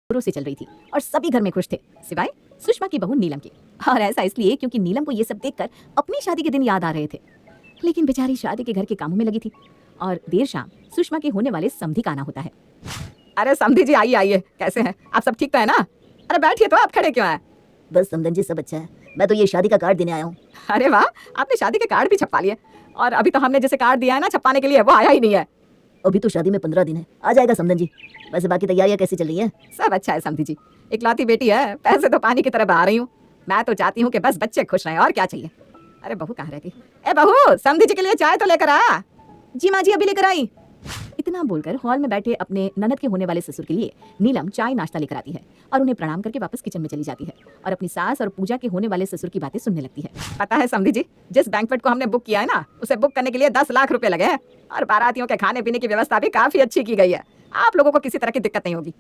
जोरों से चल रही थी और सभी घर में खुश थे सिवाय सुषमा की बहू नीलम के। और ऐसा इसलिए क्योंकि नीलम को ये सब देखकर अपनी शादी के दिन याद आ रहे थे। लेकिन बेचारी शादी के घर के कामों में लगी थी और देर शाम सुषमा के होने वाले समधी का आना होता है। अरे समधी जी आइए आइए, कैसे हैं आप? सब ठीक तो है ना? अरे बैठिए, तो आप खड़े क्यों हैं? बस समधन जी सब अच्छा है, मैं तो ये शादी का कार्ड देने आया हूँ। अरे वाह, आपने शादी के कार्ड भी छपवा लिए। और अभी तो हमने जैसे कार्ड दिया है ना छपवाने के लिए, वो आया ही नहीं है। अभी तो शादी में 15 दिन है, आ जाएगा समधन जी। वैसे बाकी तैयारियां कैसी चल रही है? सब अच्छा है समधी जी, इकलौती बेटी है, पैसे तो पानी की तरह बहा रही हूँ। मैं तो चाहती हूँ कि बस बच्चे खुश रहें, और क्या चाहिए। अरे बहू कहाँ रह गई? ए बहू, समधी जी के लिए चाय तो लेकर आ। जी माँ जी, अभी लेकर आई। इतना बोलकर हॉल में बैठे अपने ननद के होने वाले ससुर के लिए नीलम चाय नाश्ता लेकर आती है और उन्हें प्रणाम करके वापस किचन में चली जाती है और अपनी सास और पूजा के होने वाले ससुर की बातें सुनने लगती है। पता है समधी जी, जिस बैंक्वेट को हमने बुक किया है ना, उसे बुक करने के लिए 10 लाख रुपए लगे हैं और बारातियों के खाने पीने की व्यवस्था भी काफी अच्छी की गई है। आप लोगों को किसी तरह की दिक्कत नहीं होगी।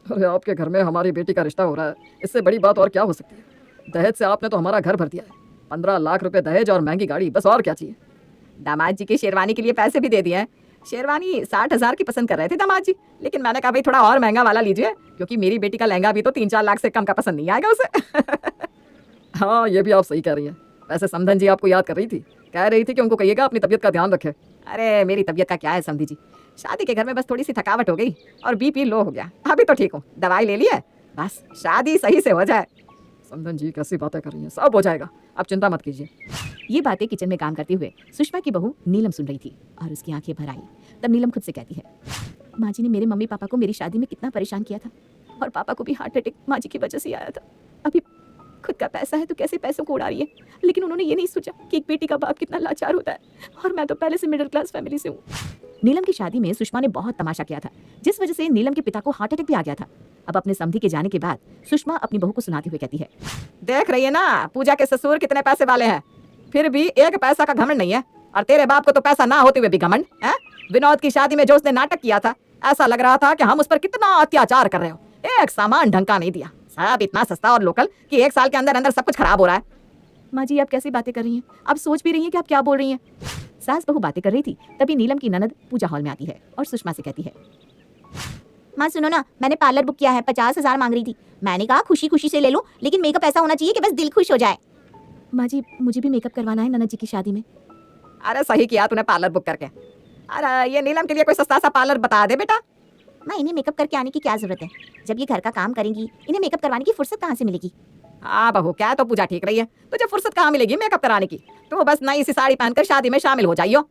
अरे आपके घर में हमारी बेटी का रिश्ता हो रहा है, इससे बड़ी बात और क्या हो सकती है? दहेज से आपने तो हमारा घर भर दिया है। 15 लाख रुपए दहेज और महंगी गाड़ी, बस और क्या चाहिए? दामाद जी की शेरवानी के लिए पैसे भी दे दिए हैं। शेरवानी 60,000 की पसंद कर रहे थे दामाद जी, लेकिन मैंने कहा भाई थोड़ा और महंगा वाला लीजिए, क्योंकि मेरी बेटी का लहंगा भी तो 3-4 लाख से कम का पसंद नहीं आएगा उसे। हाँ, ये भी आप सही कह रही हैं। वैसे समधन जी आपको याद कर रही थी, कह रही थी कि उनको कहिएगा अपनी तबीयत का ध्यान रखे। अरे मेरी तबीयत का क्या है समधी जी, शादी के घर में बस थोड़ी सी थकावट हो गई और बीपी लो हो गया। अभी तो ठीक हूँ, दवाई ले ली है, बस शादी सही से हो जाए। समधन जी कैसी बातें कर रही हैं, सब हो जाएगा, आप चिंता मत कीजिए। ये बातें किचन में काम करते हुए सुषमा की बहू नीलम सुन रही थी और उसकी आंखें भर आई। तब नीलम खुद से कहती है, माँ जी ने मेरे मम्मी पापा को मेरी शादी में कितना परेशान किया था, और पापा को भी हार्ट अटैक माँ जी की वजह से आया था। अभी खुद का पैसा है तो कैसे पैसों को उड़ा रही है, लेकिन उन्होंने ये नहीं सोचा कि एक बेटी का बाप कितना लाचार होता है, और मैं तो पहले से मिडिल क्लास फैमिली से हूँ। नीलम की शादी में सुषमा ने बहुत तमाशा किया था, जिस वजह से नीलम के पिता को हार्ट अटैक भी आ गया था। अब अपने समधी के जाने के बाद सुषमा अपनी बहू को सुनाते हुए कहती है, देख रही है ना पूजा के ससुर कितने पैसे वाले हैं, फिर भी एक पैसा का घमंड नहीं है, और तेरे बाप को तो पैसा ना होते हुए भी घमंड है। विनोद की शादी में जो उसने नाटक किया था, ऐसा लग रहा था कि हम उस पर कितना अत्याचार कर रहे हो। एक सामान ढंग का नहीं दिया, सब इतना सस्ता और लोकल कि 1 साल के अंदर अंदर सब कुछ खराब हो रहा है। माँ जी आप कैसी बातें कर रही हैं, आप सोच भी रही हैं कि आप क्या बोल रही हैं। सास बहू बातें कर रही थी, तभी नीलम की ननद पूजा हॉल में आती है और सुषमा से कहती है, माँ सुनो ना, मैंने पार्लर बुक किया है, 50,000 मांग रही थी। मैंने कहा खुशी खुशी से ले लूं, लेकिन मेकअप ऐसा होना चाहिए कि बस दिल खुश हो जाए। माँ जी मुझे भी मेकअप करवाना है ननद जी की शादी में। अरे सही किया तूने पार्लर बुक करके। अरे ये नीलम के लिए कोई सस्ता सा पार्लर बता दे बेटा। माँ इन्हें मेकअप करके आने की क्या जरूरत है, जब ये घर का काम करेंगी इन्हें मेकअप करवाने की फुर्सत कहाँ से मिलेगी। हाँ बहू, क्या तो पूजा ठीक रही है, तुझे फुर्सत कहाँ मिलेगी मेकअप कराने की? तो बस नई सी साड़ी पहनकर शादी में शामिल हो जाइयो।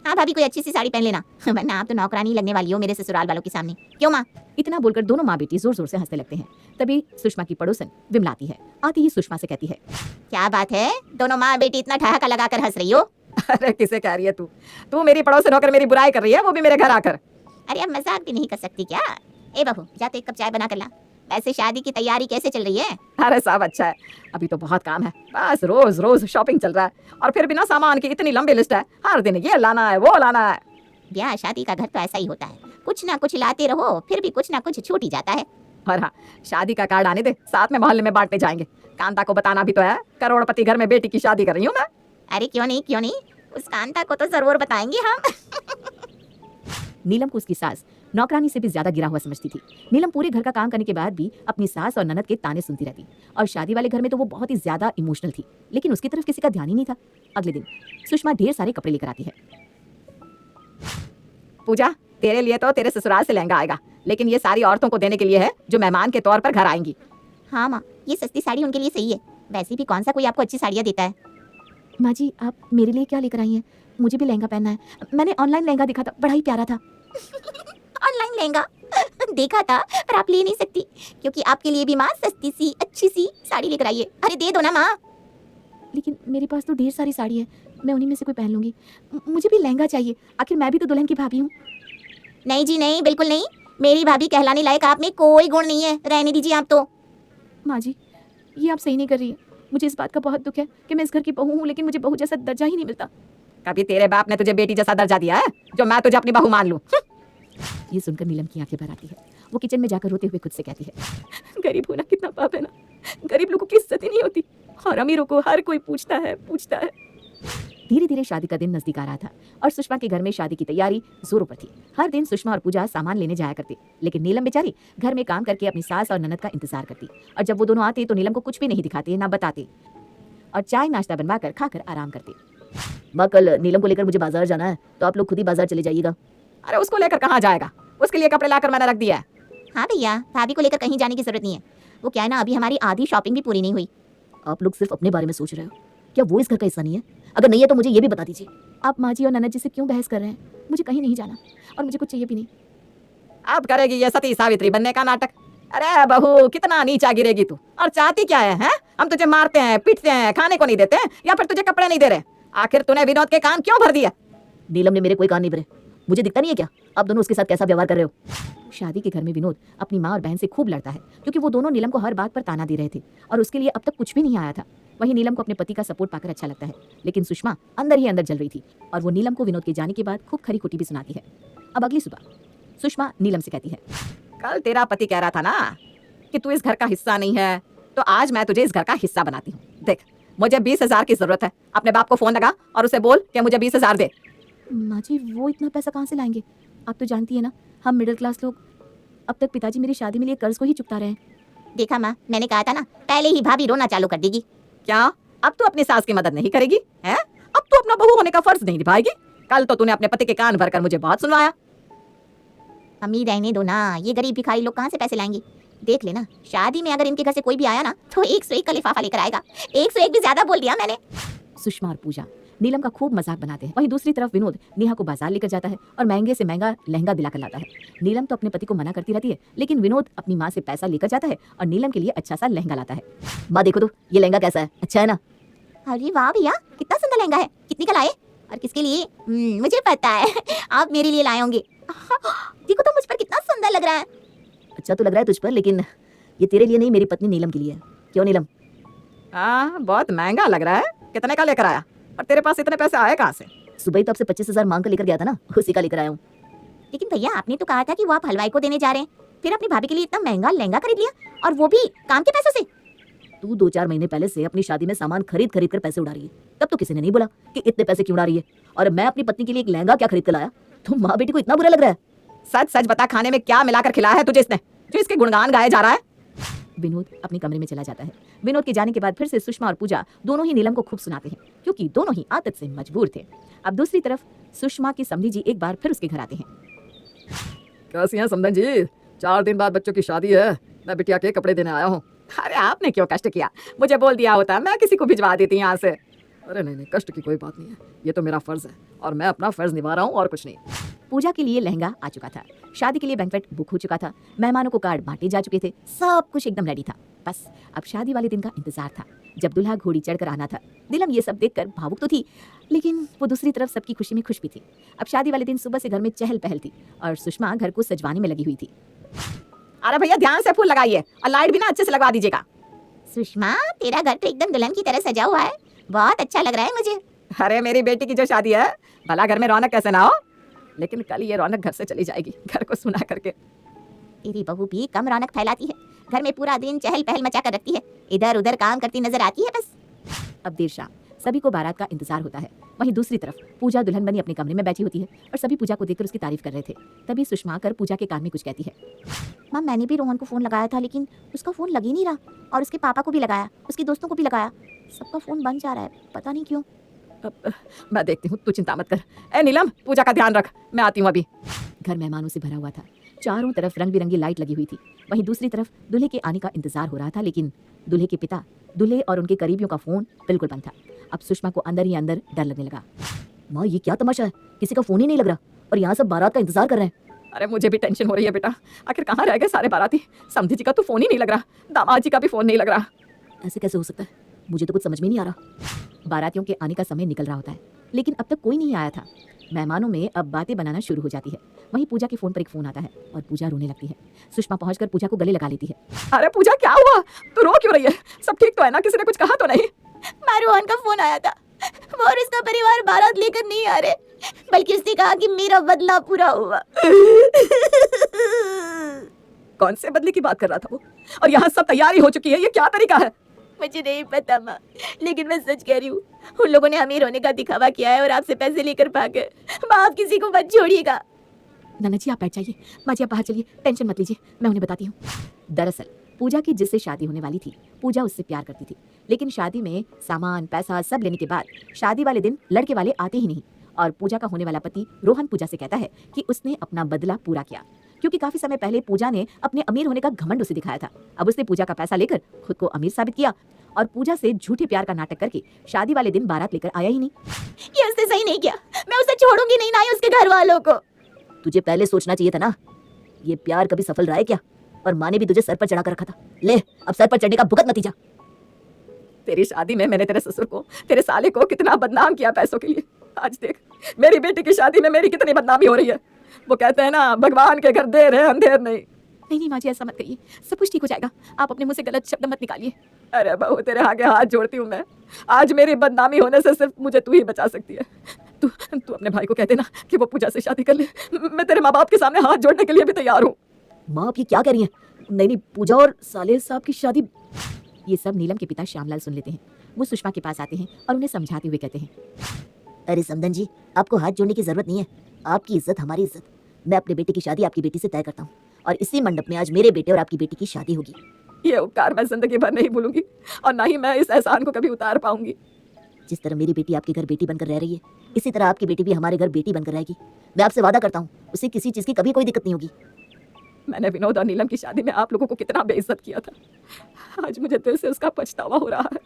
हाँ भाभी कोई अच्छी सी साड़ी पहन लेना, वरना आप तो नौकरानी लगने वाली हो मेरे ससुराल वालों के सामने। क्यों माँ? इतना बोलकर दोनों माँ बेटी जोर जोर से हंसने लगते हैं। तभी सुषमा की पड़ोसन विमला आती है। आती ही सुषमा से कहती है, क्या बात है, दोनों माँ बेटी इतना ठहाका लगाकर हंस रही हो? अरे किसे कह रही है तू मेरी पड़ोसन होकर मेरी बुराई कर रही है, वो भी मेरे घर आकर। अरे अब मजाक भी नहीं कर सकती क्या? ए बहू जा तो 1 कप चाय बना कर ला। वैसे शादी की तैयारी कैसे चल रही है? अरे सब अच्छा है, अभी तो बहुत काम है, बस रोज रोज शॉपिंग चल रहा है, और फिर बिना सामान की इतनी लंबी लिस्ट है, हर दिन ये लाना है वो लाना है। ब्याह शादी का घर तो ऐसा ही होता है, कुछ ना कुछ लाते रहो फिर भी कुछ ना कुछ छूट ही जाता है। और हाँ, शादी का कार्ड आने दे, साथ में मोहल्ले में बांटने जाएंगे। कांता को बताना भी तो है, करोड़पति घर में बेटी की शादी कर रही हूँ मैं। अरे क्यों नहीं, उस कांता को तो जरूर बताएंगे हम। नीलम को उसकी सास नौकरानी से भी ज्यादा गिरा हुआ समझती थी। नीलम पूरे घर का काम करने के बाद भी अपनी सास और ननद के ताने सुनती रहती, और शादी वाले घर में तो वो बहुत ही ज्यादा इमोशनल थी, लेकिन उसकी तरफ किसी का ध्यान ही नहीं था। अगले दिन सुषमा ढेर सारे कपड़े लेकर आती है। पूजा तेरे लिए तो तेरे ससुराल से लहंगा आएगा, लेकिन ये सारी औरतों को देने के लिए है जो मेहमान के तौर पर घर आएंगी। हाँ माँ, ये सस्ती साड़ी उनके लिए सही है, वैसे भी कौन सा कोई आपको अच्छी साड़ियाँ देता है। माँ जी आप मेरे लिए क्या लेकर आई हैं? मुझे भी लहंगा पहनना है, मैंने ऑनलाइन लहंगा देखा था, बड़ा ही प्यारा था। ऑनलाइन लहंगा देखा था, पर आप ले नहीं सकती, क्योंकि आपके लिए भी माँ सस्ती सी अच्छी सी साड़ी लेकर आई है। अरे दे दो ना माँ। लेकिन मेरे पास तो ढेर सारी साड़ी है, मैं उन्हीं में से कोई पहन लूंगी। मुझे भी लहंगा चाहिए, आखिर मैं भी तो दुल्हन की भाभी हूँ। नहीं जी नहीं, बिल्कुल नहीं, मेरी भाभी कहलाने लायक आप में कोई गुण नहीं है, रहने दीजिए आप तो। माँ जी ये आप सही नहीं कर रही है, मुझे इस बात का बहुत दुख है कि मैं इस घर की बहू हूँ, लेकिन मुझे बहू जैसा दर्जा ही नहीं मिलता। कभी तेरे बाप ने तुझे बेटी जैसा दर्जा दिया है जो मैं तुझे अपनी बहू मान लूं? ये सुनकर नीलम की आंखें भर आती है। वो किचन में जाकर रोते हुए खुद से कहती है, गरीब होना कितना पाप है ना, गरीब लोगों की इज्जत ही नहीं होती, और अमीरों को हर कोई पूछता है। धीरे धीरे शादी का दिन नजदीक आ रहा था और सुषमा के घर में शादी की तैयारी जोरों पर थी। हर दिन सुषमा और पूजा सामान लेने जाया करती, लेकिन नीलम बेचारी घर में काम करके अपनी सास और ननद का इंतजार करती। और जब वो दोनों आते तो नीलम को कुछ भी नहीं दिखाते, ना बताते, और चाय नाश्ता बनवाकर खाकर आराम करते। माँ कल नीलम को लेकर मुझे बाजार जाना है, तो आप लोग खुद ही बाजार चले जाइएगा। अरे उसको लेकर कहाँ जाएगा, उसके लिए कपड़े लाकर मैंने रख दिया है। हाँ भैया, भाभी को लेकर कहीं जाने की जरूरत नहीं है। वो क्या है ना, अभी हमारी आधी शॉपिंग भी पूरी नहीं हुई। आप लोग सिर्फ अपने बारे में सोच रहे हो, क्या वो इस घर का हिस्सा नहीं है? अगर नहीं है तो मुझे ये भी बता दीजिए। आप माँ जी और ननद जी से क्यों बहस कर रहे हैं? मुझे कहीं नहीं जाना और मुझे कुछ चाहिए भी नहीं। अब करेगी ये सती सावित्री बनने का नाटक। अरे बहू, कितना नीचा गिरेगी तू, और चाहती क्या है, हैं? हम तुझे मारते हैं, पीटते हैं, खाने को नहीं देते हैं, या फिर तुझे कपड़े नहीं दे रहे? आखिर तूने विनोद के कान क्यों भर दिया? नीलम ने मेरे कोई कान नहीं भरे। मुझे दिखता नहीं है क्या आप दोनों उसके साथ कैसा व्यवहार कर रहे हो? शादी के घर में विनोद अपनी माँ और बहन से खूब लड़ता है, क्योंकि वो दोनों नीलम को हर बात पर ताना दे रहे थे और उसके लिए अब तक कुछ भी नहीं आया था। वहीं नीलम को अपने पति का सपोर्ट पाकर अच्छा लगता है, लेकिन सुषमा अंदर ही अंदर जल रही थी और वो नीलम को विनोद के जाने के बाद खूब खरी खोटी भी सुनाती है। अब अगली सुबह सुषमा नीलम से कहती है, कल तेरा पति कह रहा था ना कि तू इस घर का हिस्सा नहीं है, तो आज मैं तुझे इस घर का हिस्सा बनाती हूँ। देख, मुझे 20,000 की जरूरत है, अपने बाप को फोन लगा और उसे बोल कि मुझे 20,000 दे। माँ जी वो इतना पैसा कहाँ से लाएंगे? आप तो जानती है ना, हम मिडिल क्लास लोग। अब तक पिताजी मेरी शादी में लिए कर्ज को ही चुकता रहे हैं। देखा माँ, मैंने कहा था ना, पहले ही भाभी रोना चालू कर देगी। क्या अब तू अपनी सास की मदद नहीं करेगी, हैं? अब तू अपना बहू होने का फर्ज नहीं निभाएगी? कल तो तूने अपने पति के कान भरकर मुझे बहुत सुनवाया। अम्मी रहने दो ना, ये गरीब भिखारी लोग कहाँ से पैसे लाएंगे? देख लेना, शादी में अगर इनके घर से कोई भी आया ना तो 101 का लिफाफा लेकर आएगा। 101 भी ज्यादा बोल दिया मैंने। सुषमा और पूजा नीलम का खूब मजाक बनाते हैं। वहीं दूसरी तरफ विनोद नेहा को बाजार लेकर जाता है और महंगे से महंगा लहंगा दिलाकर लाता है। नीलम तो अपने पति को मना करती रहती है, लेकिन विनोद अपनी माँ से पैसा लेकर जाता है और नीलम के लिए अच्छा सा लहंगा लाता है। माँ देखो तो ये लहंगा कैसा है, अच्छा है ना? अरे वाह भैया, कितना सुंदर लहंगा है। कितने का लाए और किसके लिए? मुझे पता है, आप मेरे लिए लाए होंगे। देखो तो मुझ पर कितना सुंदर लग रहा है। अच्छा तो लग रहा है तुझ पर, लेकिन ये तेरे लिए नहीं, मेरी पत्नी नीलम के लिए है। क्यों नीलम? हाँ, बहुत महंगा लग रहा है। कितने का लेकर आया? और तेरे पास इतने पैसे आए कहाँ से? सुबह ही तो आपसे 25,000 मांग कर लेकर गया था ना, उसी का लेकर आया हूँ। लेकिन भैया, आपने तो कहा था कि वो आप हलवाई को देने जा रहे हैं, फिर अपनी भाभी के लिए इतना महंगा लहंगा खरीद लिया, और वो भी काम के पैसों से। तू 2-4 महीने पहले से अपनी शादी में सामान खरीद खरीद कर पैसे उड़ा रही है। तब तो किसी ने नहीं बोला कि इतने पैसे क्यों उड़ा रही है, और मैं अपनी पत्नी के लिए एक लहंगा क्या खरीद कर लाया? तो माँ बेटी को इतना बुरा लग रहा है? सच सच बता, खाने में क्या मिलाकर खिलाया है तुझे इसने, जो इसके गुणगान गाए जा रहा है? विनोद अपने कमरे में चला जाता है। विनोद के जाने के बाद फिर से सुषमा और पूजा दोनों ही नीलम को खूब सुनाते हैं, क्योंकि दोनों ही आदत से मजबूर थे। अब दूसरी तरफ सुषमा की समधी जी एक बार फिर उसके घर आते हैं। कैसी हैं समधन जी? 4 दिन बाद बच्चों की शादी है, मैं बिटिया के कपड़े देने आया हूँ। अरे आपने क्यों कष्ट किया, मुझे बोल दिया होता, मैं किसी को भिजवा देती यहाँ से। अरे नहीं, कष्ट की कोई बात नहीं है, ये तो मेरा फर्ज है और मैं अपना फर्ज निभा रहा हूँ और कुछ नहीं। पूजा के लिए लहंगा आ चुका था, शादी के लिए बैंक्वेट बुक हो चुका था, मेहमानों को कार्ड बांटे जा चुके थे, सब कुछ एकदम रेडी था। बस अब शादी वाले दिन का इंतजार था, जब दुल्हा घोड़ी चढ़कर आना था। नीलम ये सब देखकर भावुक तो थी, लेकिन वो दूसरी तरफ सबकी खुशी में खुश भी थी। अब शादी वाले दिन सुबह से घर में चहल पहल थी और सुषमा घर को सजवाने में लगी हुई थी। अरे भैया, ध्यान से फूल लगाइए और लाइट भी ना अच्छे से लगवा दीजिएगा। सुषमा, तेरा घर तो एकदम दुल्हन की तरह सजा हुआ है, बहुत अच्छा लग रहा है मुझे। अरे मेरी बेटी की जो शादी है, भला घर में रौनक कैसे ना हो, लेकिन कल ये रौनक घर से चली जाएगी, घर को सुना करके। तेरी बहू भी कम रौनक फैलाती है, घर में पूरा दिन चहल पहल मचा कर रखती है, इधर उधर काम करती नजर आती है बस। अब देर शाम सभी को बारात का इंतजार होता है। वहीं दूसरी तरफ पूजा दुल्हन बनी अपने कमरे में बैठी होती है और सभी पूजा को देखकर उसकी तारीफ कर रहे थे। तभी सुषमा आकर पूजा के कान में कुछ कहती है। माँ, मैंने भी रोहन को फोन लगाया था, लेकिन उसका फोन लग ही नहीं रहा, और उसके पापा को भी लगाया, उसके दोस्तों को भी लगाया, सबका फोन बंद जा रहा है, पता नहीं क्यों। मैं देखती हूँ, तू चिंता मत कर। ए नीलम, पूजा का ध्यान रख, मैं आती हूँ अभी। घर मेहमानों से भरा हुआ था, चारों तरफ रंग बिरंगी लाइट लगी हुई थी। वहीं दूसरी तरफ दूल्हे के आने का इंतजार हो रहा था, लेकिन दूल्हे के पिता, दूल्हे और उनके करीबियों का फोन बिल्कुल बंद था। अब सुषमा को अंदर ही अंदर डर लगने लगा। माँ ये क्या तमाशा है, किसी का फोन ही नहीं लग रहा और यहाँ सब बारात का इंतजार कर रहे हैं। अरे मुझे भी टेंशन हो रही है बेटा, आखिर कहाँ रह गए सारे बाराती? समधी जी का तो फोन ही नहीं लग रहा, दामाद जी का भी फोन नहीं लग रहा। ऐसे कैसे हो सकता है, मुझे तो कुछ समझ में नहीं आ रहा। बारातियों के आने का समय निकल रहा होता है, लेकिन अब तक कोई नहीं आया था। मेहमानों में अब बातें बनाना शुरू हो जाती है। वहीं पूजा के फोन पर एक फोन आता है और पूजा रोने लगती है। सुषमा पहुंचकर पूजा को गले लगा लेती है। अरे पूजा, क्या हुआ? तू रो क्यों रही है? सब ठीक तो है ना? किसी ने कुछ कहा तो नहीं? रोहन का फोन आया था, वो और उसका परिवार बारात लेकर नहीं आ रहे, बल्कि उसने कहा कि मेरा बदला पूरा हुआ। कौन से बदले की बात कर रहा था वो? और यहाँ सब तैयारी हो चुकी है, ये क्या तरीका है? मुझे नहीं पता माँ, लेकिन मैं सच कह रही हूँ, उन लोगों ने अमीर होने का दिखावा किया है और आपसे पैसे लेकर भागे। माँ आप किसी को मत छोड़िएगा। नाना जी आप बैठ जाइए, माँ जी आप बाहर चलिए, टेंशन मत लीजिए, मैं उन्हें बताती हूँ। दरअसल पूजा की जिससे शादी होने वाली थी, पूजा उससे प्यार करती थी, लेकिन शादी में सामान पैसा सब लेने के बाद शादी वाले दिन लड़के वाले आते ही नहीं और पूजा का होने वाला पति रोहन पूजा से कहता है कि उसने अपना बदला पूरा किया, क्योंकि काफी समय पहले पूजा ने अपने अमीर होने का घमंड उसे दिखाया था। अब उसने पूजा का पैसा लेकर खुद को अमीर साबित किया और पूजा से झूठे प्यार का नाटक करके शादी वाले दिन बारात लेकर आया ही नहीं। ये उसने सही नहीं किया, मैं उसे छोड़ूंगी नहीं, ना ही उसके घर वालों को। तुझे पहले सोचना चाहिए था ना, ये प्यार कभी सफल रहा है क्या? और माँ ने भी तुझे सर पर चढ़ा कर रखा था। ले अब सर पर चढ़ने का भुगत नतीजा। तेरी शादी में मैंने तेरे ससुर को, तेरे साले को कितना बदनाम किया पैसों के लिए। आज देख मेरी बेटी की शादी में मेरी कितनी बदनामी हो रही है। वो कहते हैं ना, भगवान के घर देर है अंधेर नहीं। नहीं माँ जी ऐसा मत कहिए, सब कुछ ठीक हो जाएगा, आप अपने मुंह से गलत शब्द मत निकालिए। अरे बहू तेरे आगे हाथ जोड़ती हूँ मैं, आज मेरी बदनामी होने से सिर्फ मुझे तू ही बचा सकती है। तू अपने भाई को कह देना कि वो पूजा से शादी कर ले। मैं तेरे माँ बाप के सामने हाथ जोड़ने के लिए भी तैयार हूँ। माँ आप ये क्या कह रही हैं? नहीं, पूजा और साले साहब की शादी। ये सब नीलम के पिता श्यामलाल सुन लेते हैं। वो सुषमा के पास आते हैं और उन्हें समझाते हुए कहते हैं, अरे समधन जी, आपको हाथ जोड़ने की जरूरत नहीं है। आपकी इज्जत हमारी इज्जत। मैं अपने बेटे की शादी आपकी बेटी से तय करता हूँ और इसी मंडप में आज मेरे बेटे और आपकी बेटी की शादी होगी। ये उपकार मैं जिंदगी भर नहीं भूलूंगी और ना ही मैं इस एहसान को कभी उतार पाऊंगी। जिस तरह मेरी बेटी आपके घर बेटी बनकर रह रही है, इसी तरह आपकी बेटी भी हमारे घर बेटी बनकर रहेगी। मैं आपसे वादा करता हूँ, उसे किसी चीज की कभी कोई दिक्कत नहीं होगी। मैंने विनोद और नीलम की शादी में आप लोगों को कितना बेइज्जत किया था। आज मुझे दिल से उसका पछतावा हो रहा है।